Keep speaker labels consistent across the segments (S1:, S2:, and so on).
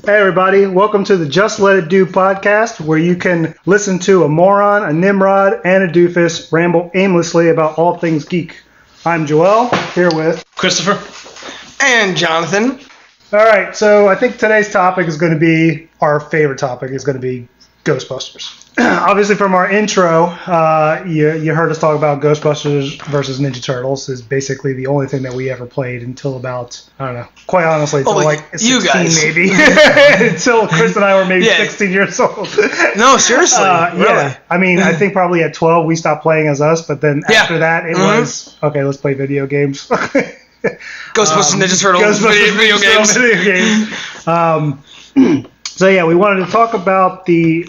S1: Hey everybody, welcome to the Just Let It Do podcast, where you can listen to a moron, a Nimrod, and a doofus ramble aimlessly about all things geek. I'm Joel, here with
S2: Christopher
S3: and Jonathan.
S1: Alright, so I think today's topic is going to be, our favorite topic is going to be Ghostbusters. Obviously from our intro, you heard us talk about Ghostbusters versus Ninja Turtles is basically the only thing that we ever played until about, I don't know, quite honestly, until like 16
S3: you guys.
S1: maybe. Until Chris and I were maybe 16 years old.
S3: No, seriously. Really?
S1: Yeah. I mean, I think probably at 12 we stopped playing as us, but then after that it was, okay, let's play video games.
S3: Ghostbusters, Ninja Turtles,
S1: video games. So yeah, we wanted to talk about the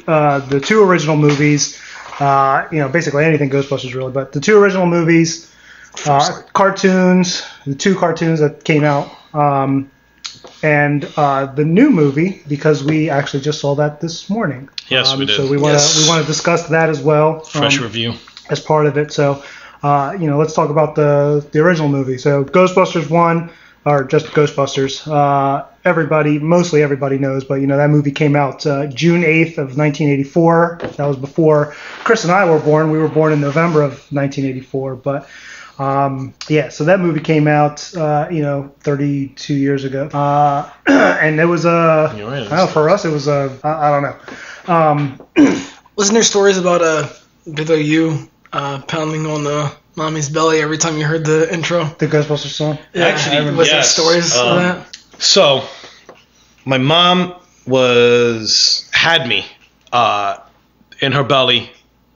S1: two original movies. Basically anything Ghostbusters really, but the two original movies, cartoons, the two cartoons that came out, and the new movie because we actually just saw that this morning.
S2: Yes, we did.
S1: So we want to discuss that as well.
S2: Fresh review
S1: as part of it. So let's talk about the original movie. So Ghostbusters 1. Or just Ghostbusters. Mostly everybody knows, but that movie came out June 8th of 1984. That was before Chris and I were born. We were born in November of 1984, but so that movie came out 32 years ago. And it was for us it was I don't know.
S3: Wasn't there stories about you pounding on the mommy's belly every time you heard the intro?
S1: The Ghostbusters song?
S2: Yeah, actually,
S3: was there stories of that?
S2: So, my mom had me in her belly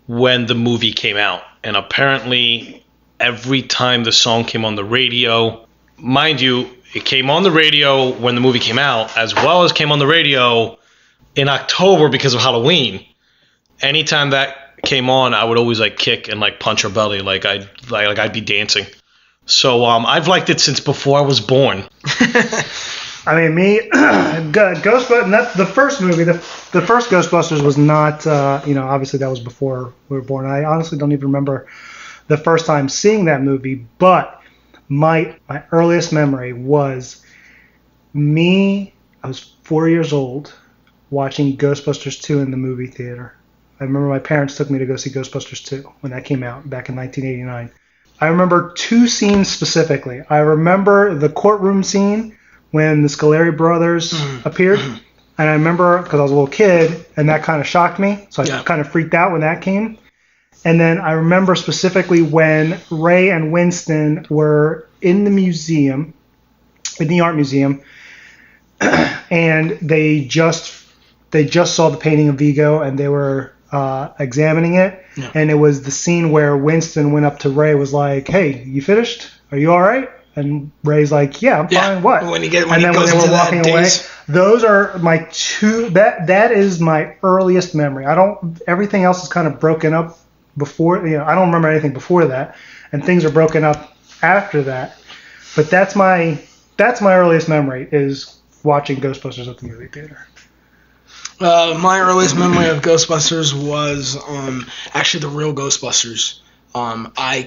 S2: when the movie came out. And apparently, every time the song came on the radio, mind you, it came on the radio when the movie came out, as well as came on the radio in October because of Halloween. Anytime that came on, I would always kick and punch her belly like I'd be dancing. So I've liked it since before I was born.
S1: I mean, Ghostbusters. And that's the first movie. The first Ghostbusters was not. Obviously that was before we were born. I honestly don't even remember the first time seeing that movie. But my earliest memory was me. I was 4 years old watching Ghostbusters 2 in the movie theater. I remember my parents took me to go see Ghostbusters 2 when that came out back in 1989. I remember two scenes specifically. I remember the courtroom scene when the Scoleri brothers appeared. And I remember, because I was a little kid, and that kind of shocked me. So I kind of freaked out when that came. And then I remember specifically when Ray and Winston were in the museum, in the art museum, and they just saw the painting of Vigo, and they were examining it, and it was the scene where Winston went up to Ray, was like, "Hey, you finished? Are you all right?" And Ray's like, "Yeah, I'm fine." What?
S3: When they
S1: were walking away, those are my two. That is my earliest memory. Everything else is kind of broken up before. I don't remember anything before that, and things are broken up after that. But that's my earliest memory is watching Ghostbusters at the movie theater.
S3: My earliest memory of Ghostbusters was actually the real Ghostbusters. I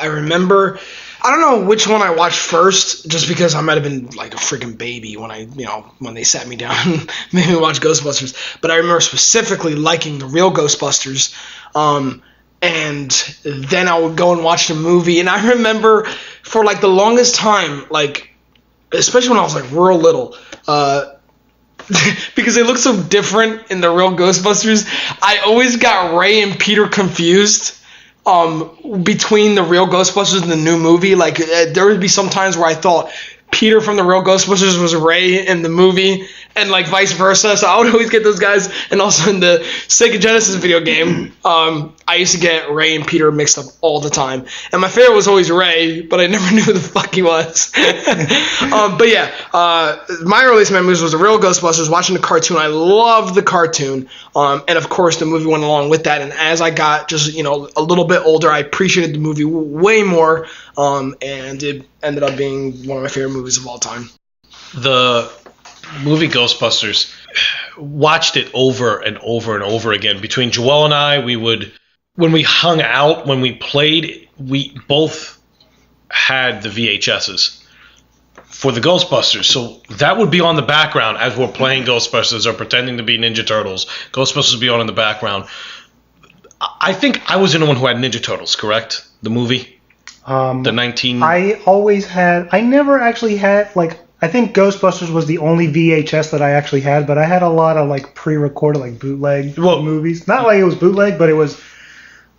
S3: remember, I don't know which one I watched first, just because I might have been like a freaking baby when they sat me down and made me watch Ghostbusters. But I remember specifically liking the real Ghostbusters. And then I would go and watch the movie. And I remember for the longest time, especially when I was real little, because they look so different in the real Ghostbusters, I always got Ray and Peter confused between the real Ghostbusters and the new movie. There would be some times where I thought Peter from the real Ghostbusters was Ray in the movie, and vice versa. So I would always get those guys. And also in the Sega Genesis video game, I used to get Ray and Peter mixed up all the time. And my favorite was always Ray, but I never knew who the fuck he was. My earliest memories was the real Ghostbusters, watching the cartoon. I loved the cartoon. And of course the movie went along with that. And as I got just, a little bit older, I appreciated the movie way more. And it ended up being one of my favorite movies of all time.
S2: The movie Ghostbusters, watched it over and over and over again. Between Joel and I, when we hung out, when we played, we both had the VHSs. for the Ghostbusters. So that would be on the background as we're playing Ghostbusters or pretending to be Ninja Turtles. Ghostbusters would be on in the background. I think I was the only one who had Ninja Turtles, correct? The movie? The 19...
S1: I never actually had, like, I think Ghostbusters was the only VHS that I actually had, but I had a lot of, like, pre-recorded, like, bootleg movies. Not like it was bootleg, but it was,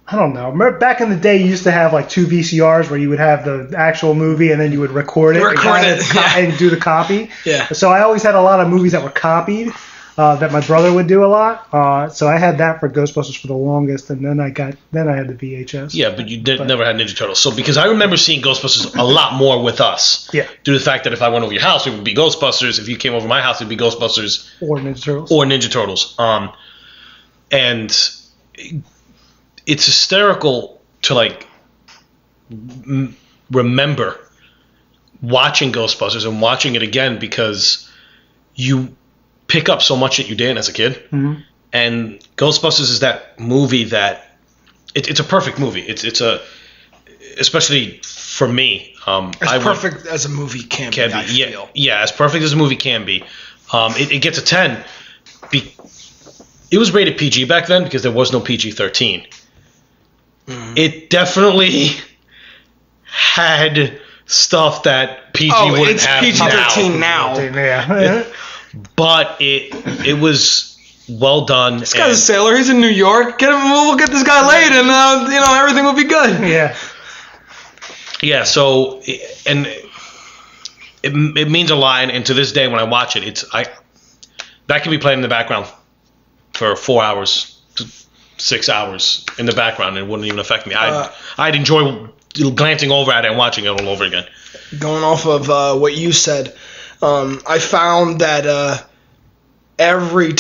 S1: I don't know. Remember back in the day, you used to have, like, 2 VCRs where you would have the actual movie and then you would record it. And do the copy.
S3: Yeah.
S1: So I always had a lot of movies that were copied. That my brother would do a lot. So I had that for Ghostbusters for the longest, and then I had the VHS.
S2: Yeah, but you never had Ninja Turtles. So because I remember seeing Ghostbusters a lot more with us.
S1: Yeah.
S2: Due to the fact that if I went over your house, it would be Ghostbusters. If you came over my house, it would be Ghostbusters.
S1: Or Ninja Turtles.
S2: And it's hysterical to, like, remember watching Ghostbusters and watching it again because you pick up so much that you did as a kid.
S1: Mm-hmm.
S2: And Ghostbusters is that movie that it's a perfect movie. It's a, especially for me.
S3: As perfect as a movie can be. I feel.
S2: Yeah, as perfect as a movie can be. It gets a 10. It was rated PG back then because there was no PG-13. Mm. It definitely had stuff that PG wouldn't have
S3: it's PG-13 now.
S1: Yeah.
S2: But it was well done.
S3: This guy's a sailor. He's in New York. We'll get this guy laid, and everything will be good.
S1: Yeah.
S2: Yeah. So, and it means a lot. And to this day, when I watch it, that can be played in the background for 4 hours, 6 hours in the background, and it wouldn't even affect me. I'd enjoy glancing over at it and watching it all over again.
S3: Going off of what you said. I found that every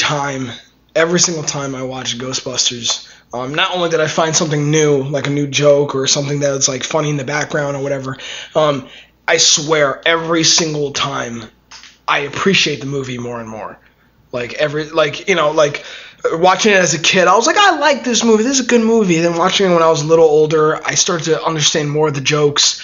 S3: single time I watch Ghostbusters, not only did I find something new, like a new joke or something that was like funny in the background or whatever, I swear every single time I appreciate the movie more and more. Like watching it as a kid, I was like, I like this movie. This is a good movie. And then watching it when I was a little older, I started to understand more of the jokes.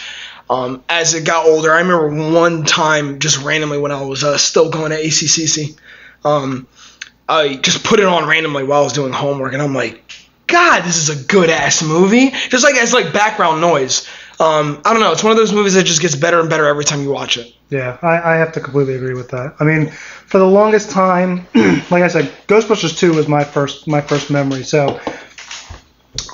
S3: As it got older, I remember one time just randomly when I was still going to ACCC, I just put it on randomly while I was doing homework, and I'm like, God, this is a good-ass movie. Just like as like background noise. I don't know. It's one of those movies that just gets better and better every time you watch it.
S1: Yeah, I have to completely agree with that. I mean, for the longest time, like I said, Ghostbusters 2 was my first memory. So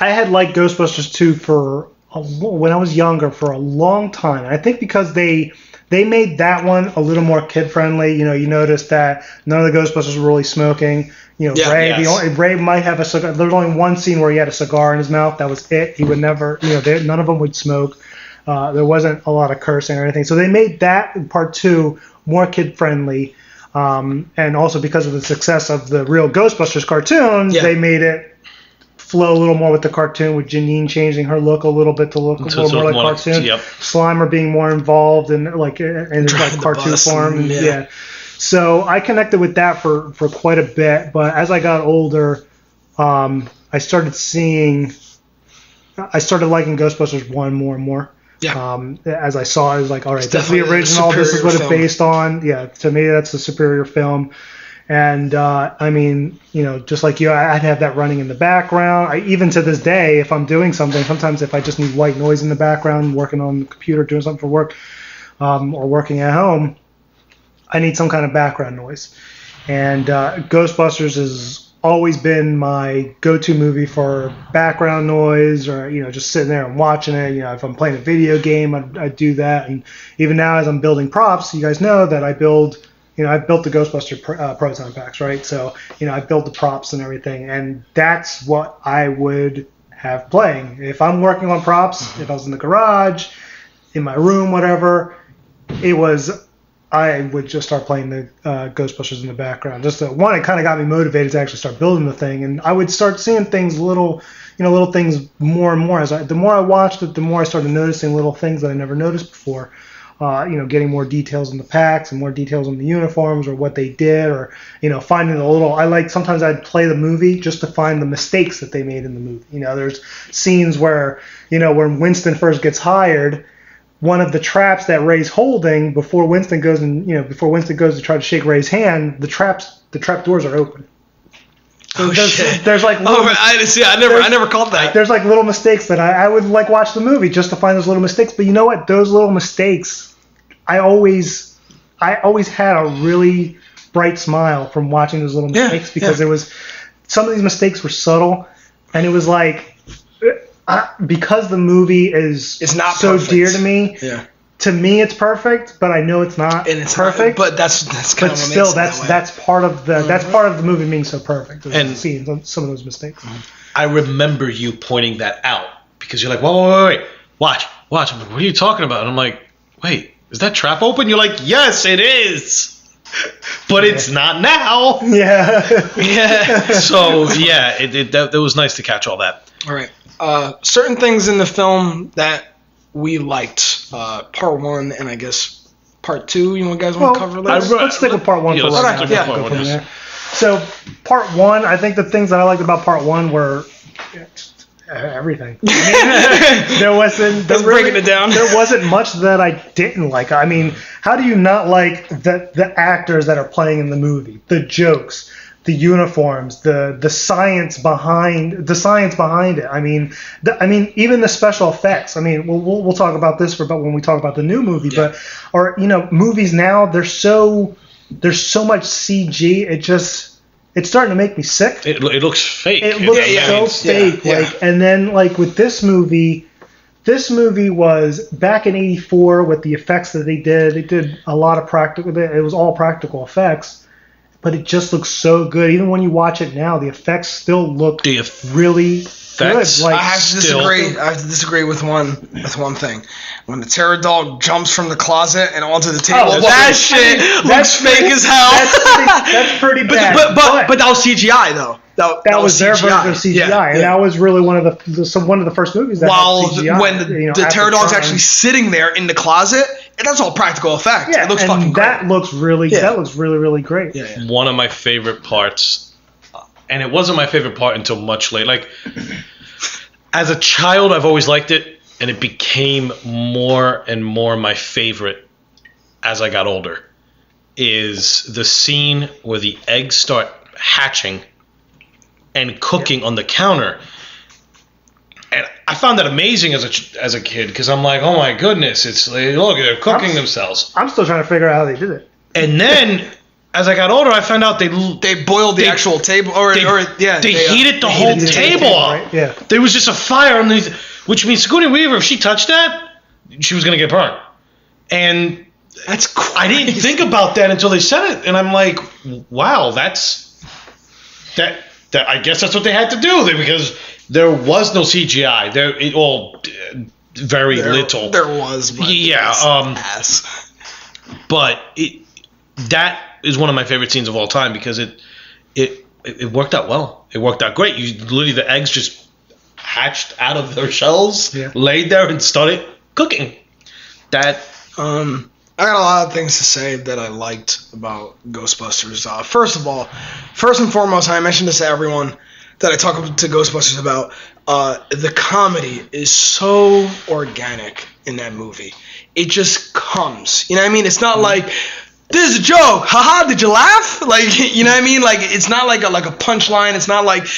S1: I had liked Ghostbusters 2 when I was younger for a long time. I think because they made that one a little more kid friendly. You notice that none of the Ghostbusters were really smoking. Ray might have a cigar. There was only one scene where he had a cigar in his mouth. That was it. He would never, none of them would smoke. There wasn't a lot of cursing or anything. So they made that part 2 more kid friendly. And also because of the success of the real Ghostbusters cartoon, they made it flow a little more with the cartoon, with Janine changing her look a little bit to look a little more like cartoon. Yep. Slimer being more involved in cartoon form. Yeah. So I connected with that for quite a bit. But as I got older, I started liking Ghostbusters 1 more and more. Yeah. As I saw, I was like, all right, this is the original. This is what it's based on. Yeah. To me, that's a superior film. And, I mean, just like you, I'd have that running in the background. Even to this day, if I'm doing something, sometimes if I just need white noise in the background, working on the computer, doing something for work, or working at home, I need some kind of background noise. And Ghostbusters has always been my go-to movie for background noise, or, just sitting there and watching it. If I'm playing a video game, I'd do that. And even now, as I'm building props, you guys know that I build... I've built the Ghostbuster proton packs, right? So, I've built the props and everything, and that's what I would have playing. If I'm working on props, if I was in the garage, in my room, whatever, I would just start playing the Ghostbusters in the background. Just it kind of got me motivated to actually start building the thing, and I would start seeing things little things more and more. The more I watched it, the more I started noticing little things that I never noticed before. Getting more details in the packs and more details on the uniforms or what they did, or, finding sometimes I'd play the movie just to find the mistakes that they made in the movie. There's scenes where, when Winston first gets hired, one of the traps that Ray's holding before Winston goes to try to shake Ray's hand, the trap doors are open. So there's like
S3: I never caught that.
S1: There's like little mistakes that I would like watch the movie just to find those little mistakes. But you know what? Those little mistakes, I always had a really bright smile from watching those little mistakes because there was some of these mistakes were subtle, and it was like because the movie is not so perfect. Dear to me. Yeah. To me, it's perfect, but I know it's not perfect.
S3: But that's kind of
S1: still that's part of the movie being so perfect. And seeing some of those mistakes.
S2: I remember you pointing that out because you're like, wait, watch. I'm like, what are you talking about? And I'm like, wait, is that trap open? You're like, yes, it is, but it's not now.
S1: Yeah.
S2: Yeah. So yeah, that was nice to catch all that.
S3: All right. Certain things in the film that we liked, part 1 and I guess part 2. You guys want to cover that?
S1: Let's stick with part 1 for now. So part 1, I think the things that I liked about part 1 were everything. There wasn't much that I didn't like. I mean, how do you not like the actors that are playing in the movie, the jokes, the uniforms, the science behind it. I mean, even the special effects. I mean, we'll talk about this when we talk about the new movie. Yeah. But movies now, there's so much CG. It's starting to make me sick.
S2: It looks fake.
S1: It looks so fake. Yeah. And then with this movie was back in '84 with the effects that they did. They did a lot of practical. It was all practical effects. But it just looks so good. Even when you watch it now, the effects still look really good.
S3: I have to disagree with one thing. When the terror dog jumps from the closet and onto the table, that shit looks fake as hell.
S1: That's pretty bad.
S3: But that was CGI though. That was
S1: their version of CGI, and that was really one of the first movies that had CGI.
S3: When the terror dog's actually sitting there in the closet, and that's all practical effect.
S1: Yeah,
S3: it looks fucking great.
S1: That looks really, really great.
S2: Yeah. One of my favorite parts, and it wasn't my favorite part until much later. Like, as a child, I've always liked it, and it became more and more my favorite as I got older, is the scene where the eggs start hatching and cooking on the counter. And I found that amazing as a kid because I'm like, oh my goodness, it's like, look, they're cooking themselves.
S1: I'm still trying to figure out how they did it.
S2: And then as I got older, I found out they
S3: boiled the actual table, they
S2: heated the whole table up. Right? Yeah, there was just a fire underneath, which means Sigourney Weaver, if she touched that, she was gonna get burned. And
S3: that's crazy.
S2: I didn't think about that until they said it, and I'm like, wow, that. I guess that's what they had to do because there was no CGI. Very little.
S3: There was, but
S2: but that is one of my favorite scenes of all time because it worked out well. It worked out great. Literally the eggs just hatched out of their shells, laid there, and started cooking. That.
S3: I got a lot of things to say that I liked about Ghostbusters. First and foremost, I mentioned this to everyone that I talk to Ghostbusters about. The comedy is so organic in that movie. It just comes. You know what I mean? It's not like, this is a joke. Haha, did you laugh? Like, you know what I mean? Like, it's not like a punchline. It's not like,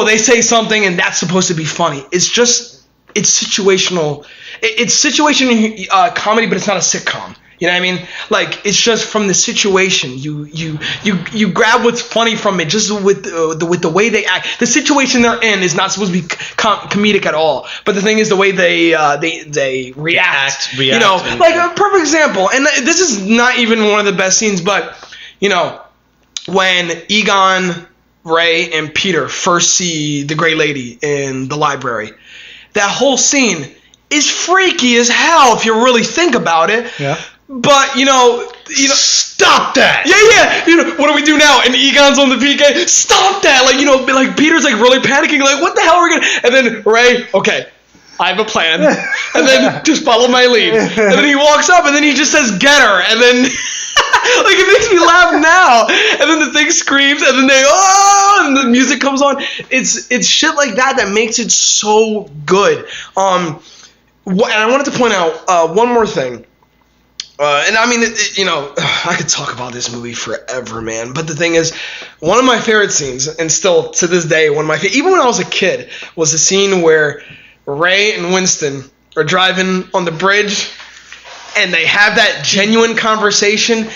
S3: they say something and that's supposed to be funny. It's situational. It's situation comedy, but it's not a sitcom. You know what I mean? Like, it's just from the situation. You grab what's funny from it, just with the way they act. The situation they're in is not supposed to be comedic at all. But the thing is, the way they react. Like a perfect example. And this is not even one of the best scenes, but when Egon, Ray, and Peter first see the Gray Lady in the library, that whole scene is freaky as hell if you really think about it. Yeah. But
S2: stop that.
S3: Yeah. What do we do now? And Egon's on the PK. Stop that. Like Peter's like really panicking. Like, what the hell are we gonna? And then Ray, okay, I have a plan. And then just follow my lead. And then he walks up and then he just says, "Get her." And then like it makes me laugh now. And then the thing screams and then and the music comes on. It's shit like that makes it so good. And I wanted to point out one more thing. And I mean, I could talk about this movie forever, man. But the thing is, one of my favorite scenes, and still to this day, one of my favorite, even when I was a kid, was the scene where Ray and Winston are driving on the bridge, and they have that genuine conversation.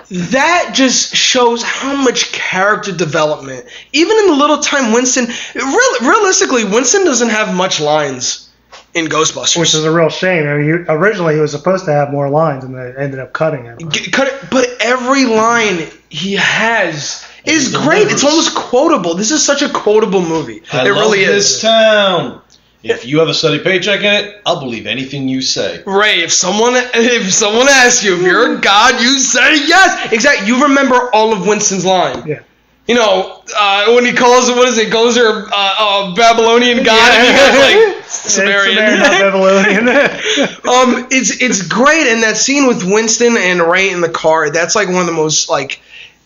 S3: That just shows how much character development, even in the little time Winston, realistically, Winston doesn't have much lines in Ghostbusters.
S1: Which is a real shame. I mean, originally he was supposed to have more lines, and they ended up cutting it.
S3: But every line he has is great. It's almost quotable. This is such a quotable movie.
S4: It really is. This town. If you have a steady paycheck in it, I'll believe anything you say.
S3: Ray, if someone asks you if you're a god, you say yes. Exactly. You remember all of Winston's line.
S1: Yeah.
S3: When he calls it, what is it? Gozer Babylonian god. And he goes like Sumerian.
S1: Not Babylonian.
S3: It's great, and that scene with Winston and Ray in the car. That's like one of the most and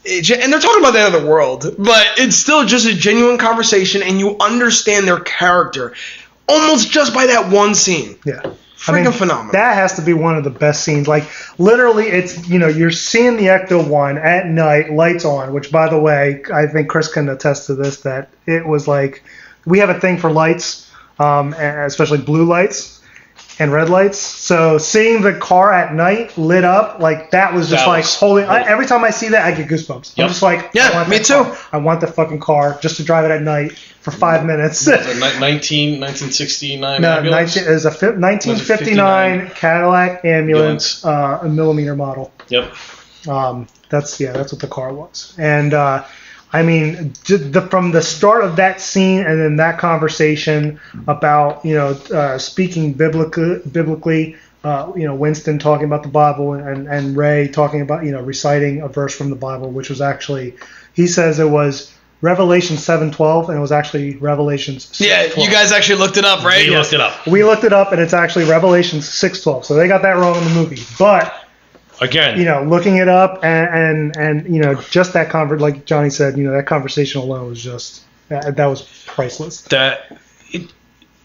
S3: they're talking about the end of the world, but it's still just a genuine conversation, and you understand their character almost just by that one scene.
S1: Yeah.
S3: Phenomenal.
S1: That has to be one of the best scenes. Like, literally, it's, you're seeing the Ecto-1 at night, lights on, which, by the way, I think Chris can attest to this, that it was like, we have a thing for lights, especially blue lights and red lights. So seeing the car at night lit up, like, that was just every time I see that, I get goosebumps.
S4: Yep.
S1: I'm just like,
S3: yeah, me too.
S1: I want the fucking car just to drive it at night for 5 minutes.
S4: 1969
S1: No,
S4: ambulance?
S1: it was a 1959 Cadillac ambulance, a millimeter model.
S4: Yep.
S1: That's what the car was. And I mean, from the start of that scene and then that conversation about speaking biblically, Winston talking about the Bible and Ray talking about reciting a verse from the Bible, which was actually, he says it was Revelation 7:12, and it was actually Revelations 6:12.
S3: Yeah, you guys actually looked it up, right?
S2: We looked it up.
S1: We looked it up, and it's actually Revelation 6:12. So they got that wrong in the movie. But
S2: again,
S1: looking it up and just that like Johnny said, that conversation alone was just that was priceless.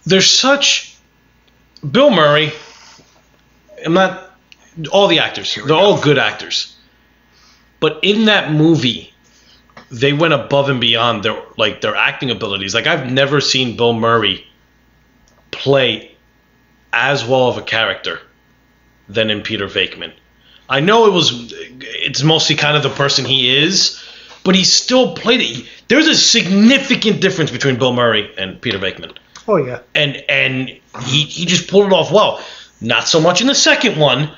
S2: There's such Bill Murray. All the actors. They're all good actors. But in that movie, they went above and beyond their acting abilities. Like, I've never seen Bill Murray play as well of a character than in Peter Venkman. I know it's mostly kind of the person he is, but he still played it. There's a significant difference between Bill Murray and Peter Venkman.
S1: Oh yeah.
S2: And he just pulled it off well. Not so much in the second one,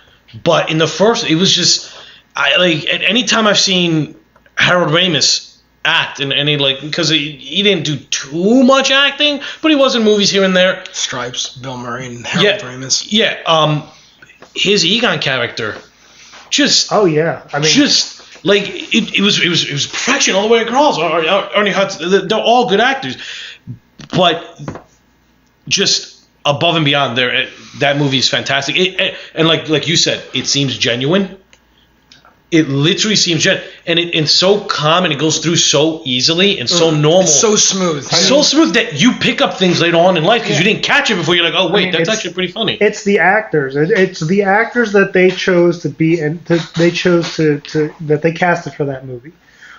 S2: but in the first, it was just at any time I've seen Harold Ramis act and because he didn't do too much acting, but he was in movies here and there.
S3: Stripes, Bill Murray and Harold Ramis.
S2: Yeah. His Egon character, just
S1: oh yeah, I mean,
S2: just like it was perfection all the way across. Ernie Hudson, they're all good actors, but just above and beyond. That movie is fantastic. And like you said, it seems genuine. It literally seems genuine, and it's so calm, and it goes through so easily and so normal.
S3: It's so smooth.
S2: So smooth that you pick up things later on in life because you didn't catch it before. You're like, oh wait, that's actually pretty funny.
S1: It's the actors. It's the actors that they chose to be, and they chose to that they casted for that movie.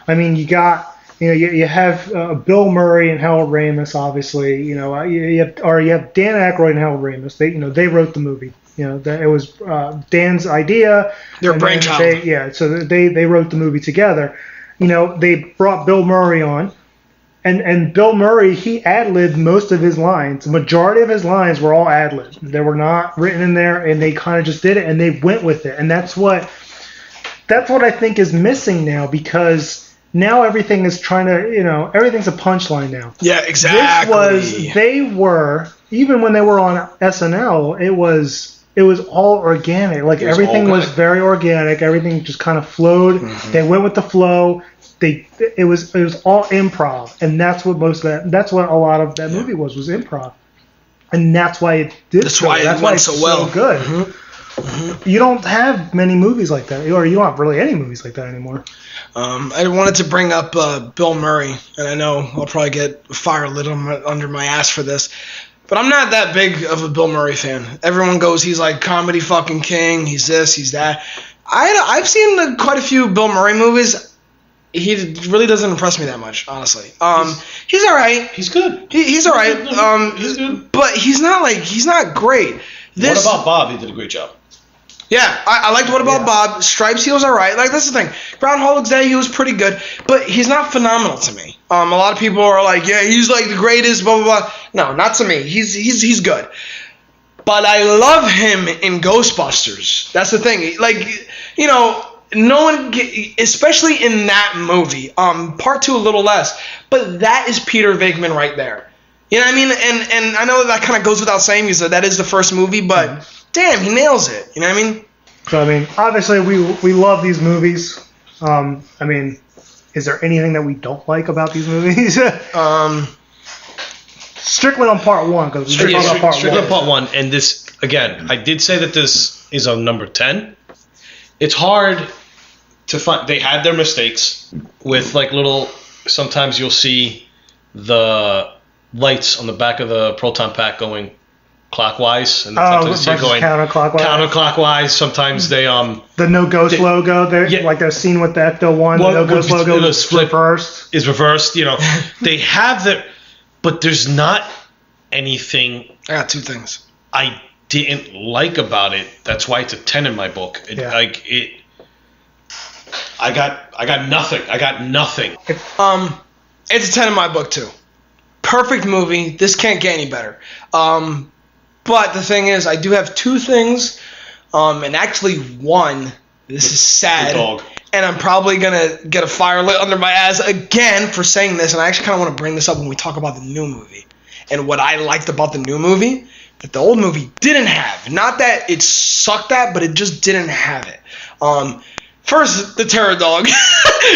S1: I mean, you got you have Bill Murray and Harold Ramis, obviously. You have Dan Aykroyd and Harold Ramis. They wrote the movie. That it was Dan's idea.
S3: Their brainchild.
S1: So they wrote the movie together. They brought Bill Murray on, and Bill Murray, he ad-libbed most of his lines. The majority of his lines were all ad-libbed. They were not written in there, and they kind of just did it, and they went with it. And that's what I think is missing now, because now everything is trying to, everything's a punchline now.
S3: Yeah, exactly.
S1: Even when they were on SNL, it was all organic. Like, everything was very organic. Everything just kind of flowed. Mm-hmm. They went with the flow. It was all improv, and that's what a lot of that movie was improv, and that's why it did.
S3: That's why it went so well.
S1: So good.
S3: Mm-hmm. Mm-hmm.
S1: You don't have many movies like that, or you don't have really any movies like that anymore.
S3: I wanted to bring up Bill Murray, and I know I'll probably get fire lit under my ass for this. But I'm not that big of a Bill Murray fan. Everyone goes, he's like comedy fucking king. He's this, he's that. I've seen quite a few Bill Murray movies. He really doesn't impress me that much, honestly. He's all right.
S4: He's good.
S3: He's all right.
S4: He's good.
S3: But he's not great.
S4: What About Bob? He did a great job.
S3: Yeah, I liked What About Bob. Stripes, he was all right. Like, that's the thing. Groundhog's Day, he was pretty good. But he's not phenomenal to me. A lot of people are like, yeah, he's like the greatest, blah, blah, blah. No, not to me. He's good. But I love him in Ghostbusters. That's the thing. Like, you know, no one, especially in that movie. Part 2 a little less. But that is Peter Venkman right there. You know what I mean? And I know that kind of goes without saying because that is the first movie, but damn, he nails it. You know what I mean?
S1: So, I mean, obviously we love these movies. I mean, is there anything that we don't like about these movies? Strictly on part 1, because we
S2: Strictly
S1: talked about part 1.
S2: on part 1, and this, again, I did say that this is on number 10. It's hard to find. They had their mistakes with, like, little, sometimes you'll see the lights on the back of the proton pack going clockwise, and sometimes you're going counterclockwise. Sometimes they
S1: the no ghost logo. Like they're seen with the Ecto-1. The no ghost logo is reversed.
S2: Is reversed. You know, they have the, but there's not anything.
S3: I got 2 things
S2: I didn't like about it. That's why it's a 10 in my book. I got nothing. I got nothing.
S3: It's a 10 in my book too. Perfect movie. This can't get any better. But the thing is, I do have 2 things, and actually one. This is sad, and I'm probably gonna get a fire lit under my ass again for saying this. And I actually kind of want to bring this up when we talk about the new movie and what I liked about the new movie that the old movie didn't have. Not that it sucked at, but it just didn't have it. First, the terror dog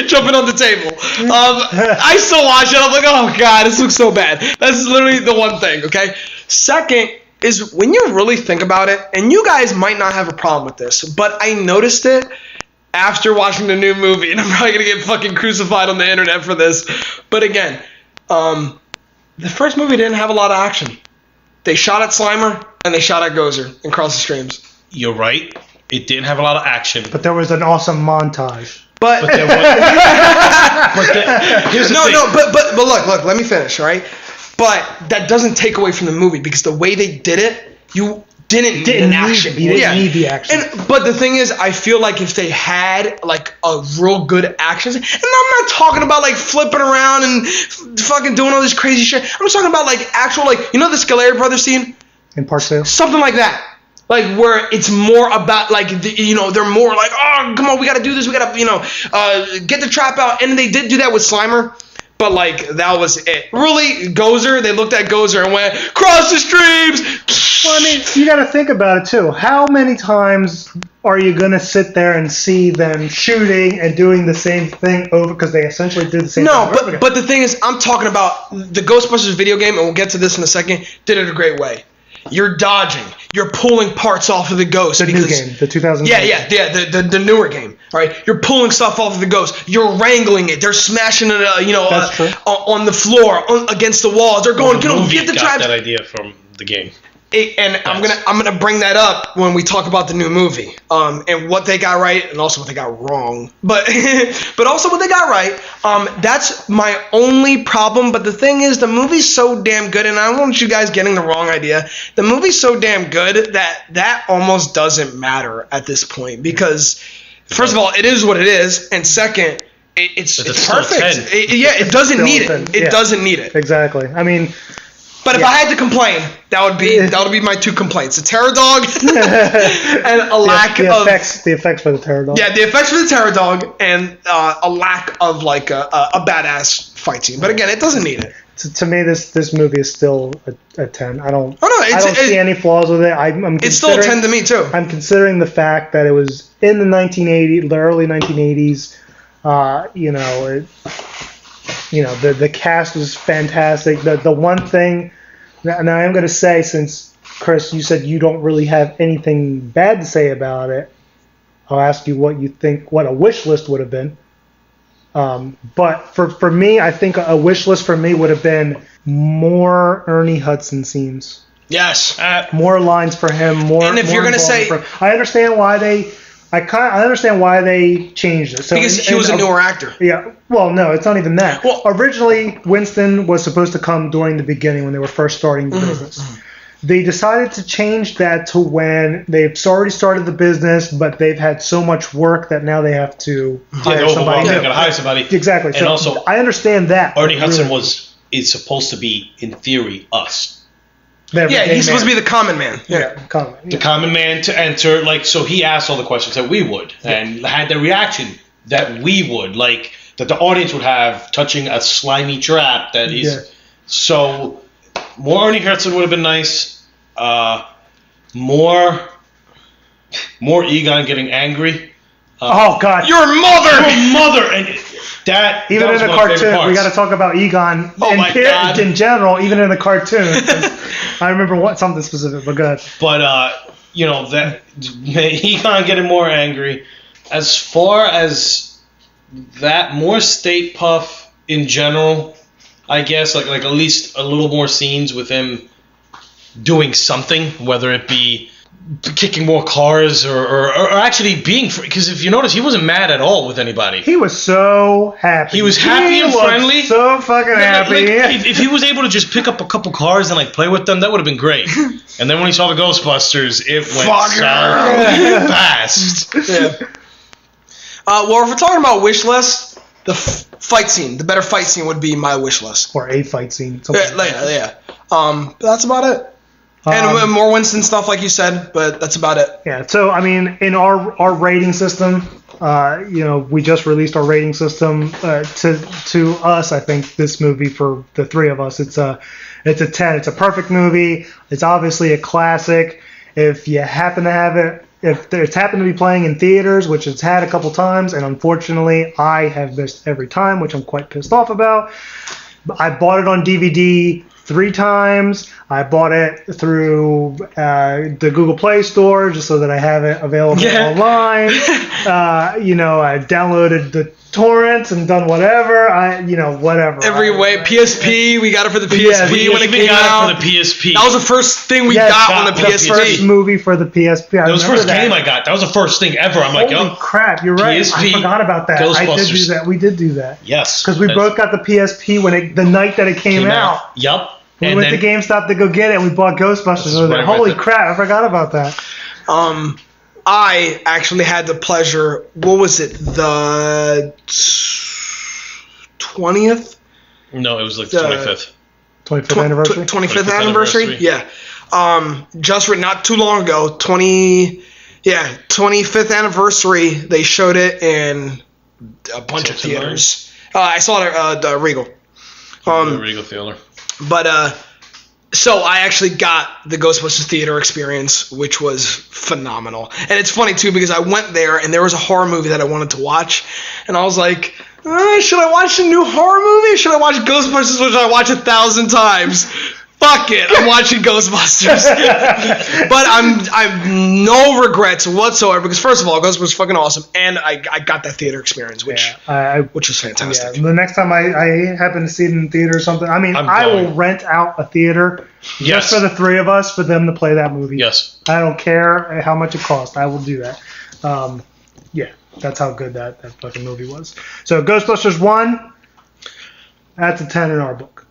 S3: jumping on the table. I still watch it. I'm like, oh god, this looks so bad. That's literally the one thing. Okay. Second is when you really think about it, and you guys might not have a problem with this, but I noticed it after watching the new movie, and I'm probably gonna get fucking crucified on the internet for this. But again, the first movie didn't have a lot of action. They shot at Slimer and they shot at Gozer in Cross the Streams.
S2: You're right. It didn't have a lot of action.
S1: But there was an awesome montage.
S3: But
S2: there was. Here's the thing.
S3: But look, let me finish, all right? But that doesn't take away from the movie because the way they did it, you didn't need an action.
S1: You didn't need the action.
S3: But the thing is, I feel like if they had like a real good action, and I'm not talking about like flipping around and fucking doing all this crazy shit. I'm just talking about like actual, like, you know the Scaleri Brothers scene?
S1: In part 2?
S3: Something like that. Like, where it's more about, like, they're more like, oh, come on, we got to do this. We got to, get the trap out. And they did do that with Slimer. But, like, that was it. Really, Gozer, they looked at Gozer and went, cross the streams.
S1: Well, I mean, you got to think about it, too. How many times are you going to sit there and see them shooting and doing the same thing over? Because they essentially did the same thing over.
S3: No, but the thing is, I'm talking about the Ghostbusters video game, and we'll get to this in a second, did it a great way. You're dodging. You're pulling parts off of the ghost.
S1: The new game, the 2000.
S3: Yeah, the newer game. All right, you're pulling stuff off of the ghost. You're wrangling it. They're smashing it, on the floor, against the walls. They're going, get the trap.
S2: That idea from the game.
S3: I'm gonna bring that up when we talk about the new movie, and what they got right and also what they got wrong, but also what they got right. That's my only problem. But the thing is, the movie's so damn good, and I don't want you guys getting the wrong idea. The movie's so damn good that almost doesn't matter at this point because, first of all, it is what it is, and second, it's perfect. It doesn't need it. It doesn't need it.
S1: Exactly. I mean.
S3: But if I had to complain, that would be my 2 complaints: the terror dog and a lack of
S1: the effects for the terror dog.
S3: Yeah, the effects for the terror dog and a lack of like a badass fight scene. But again, it doesn't need it.
S1: To me, this movie is still a 10. I don't
S3: see
S1: any flaws with it.
S3: It's still a 10 to me too.
S1: I'm considering the fact that it was in the 1980s, the early 1980s. The cast was fantastic. The one thing, and I am going to say, since Chris, you said you don't really have anything bad to say about it, I'll ask you what you think, what a wish list would have been. But for me, I think a wish list for me would have been more Ernie Hudson scenes.
S3: Yes.
S1: More lines for him. More.
S3: And if
S1: more
S3: you're gonna
S1: involvement
S3: say-
S1: for him. I understand why they. I understand why they changed it. So
S3: Because he was a newer actor.
S1: Yeah. Well, no, it's not even that.
S3: Well-
S1: Originally, Winston was supposed to come during the beginning when they were first starting the business. They decided to change that to when they've already started the business, but they've had so much work that now they have to hire somebody
S4: They
S1: new.
S4: gotta hire somebody.
S1: Exactly.
S4: And
S1: So
S4: also,
S1: I understand that.
S4: Ernie Hudson
S1: Really.
S4: is supposed to be, in theory, us.
S1: The
S3: Yeah,
S1: everyday
S3: he's supposed to
S1: man.
S3: be the common man.
S1: Yeah, common.
S4: The common man to enter, like, so he asked all the questions that we would, and had the reaction that we would, like, that the audience would have, touching a slimy trap that is.
S1: Yeah.
S4: So, more Ernie Hudson would have been nice. More Egon getting angry.
S1: Oh God!
S3: Your mother!
S4: Your mother, and that
S1: Even
S4: that
S1: in
S4: was
S1: the
S4: one of my favorite
S1: cartoon, we
S4: parts.
S1: got to talk about Egon
S4: Oh my God.
S1: in general. Even in the cartoon, 'cause I remember something specific. But good.
S4: But that Egon getting more angry. As far as that, more State Puff in general, I guess, like at least a little more scenes with him doing something, whether it be kicking more cars or actually being free. Because if you notice, he wasn't mad at all with anybody.
S1: He was so happy.
S4: He was happy and
S1: was
S4: friendly.
S1: So fucking happy.
S4: If he was able to just pick up a couple cars and like play with them, that would have been great. And then when he saw the Ghostbusters, it went
S3: Fucker.
S4: so fast.
S3: Yeah. Well, if we're talking about wish list, the fight scene, the better fight scene would be my wish list.
S1: Or a fight scene. Something like that.
S3: Yeah. But that's about it. And more Winston stuff, like you said, but that's about it.
S1: Yeah. So I mean, in our rating system, we just released our rating system. To us, I think this movie, for the three of us, it's a 10. It's a perfect movie. It's obviously a classic. If you happen to have it, if it's happened to be playing in theaters, which it's had a couple times, and unfortunately I have missed every time, which I'm quite pissed off about. I bought it on DVD 3 times. I bought it through the Google Play Store just so that I have it available online. I downloaded the torrents and done whatever. Whatever.
S3: Every way. PSP, we got it for the PSP when it came out.
S4: For the PSP.
S3: That was the first thing we
S1: Yes,
S3: got on the
S4: that
S1: First
S3: PSP.
S1: movie for the PSP.
S4: That was the
S1: remember
S4: first
S1: that.
S4: game I got. That was the first thing ever. I'm like,
S1: Holy
S4: yo,
S1: crap! You're right. I
S4: PSP,
S1: forgot about that. I did do
S4: Ghostbusters.
S1: that. We did do that
S4: yes.
S1: because we both got the PSP the night that it came out.
S4: Yup.
S1: We
S4: And
S1: went to
S4: then
S1: GameStop to go get it, and we bought Ghostbusters over there.
S4: right with
S1: Holy
S4: it.
S1: crap, I forgot about that.
S3: I actually had the pleasure. What was it? The 20th?
S4: no, it was like the 25th.
S1: 25th anniversary?
S3: 25th anniversary? Yeah. Just not too long ago, 25th anniversary, they showed it in a bunch of
S4: Something
S3: theaters. I saw it at the Regal.
S4: The Regal Theater.
S3: But so I actually got the Ghostbusters theater experience, which was phenomenal. And it's funny too because I went there and there was a horror movie that I wanted to watch, and I was like, should I watch a new horror movie? Or should I watch Ghostbusters, which I watch 1,000 times? Fuck it, I'm watching Ghostbusters. But I'm no regrets whatsoever because first of all, Ghostbusters was fucking awesome, and I got that theater experience, which was fantastic.
S1: Yeah, the next time I happen to see it in theater or something, I mean, I will rent out a theater just for the three of us for them to play that movie.
S4: Yes.
S1: I don't care how much it costs. I will do that. That's how good that fucking movie was. So Ghostbusters 1, that's a 10 in our book.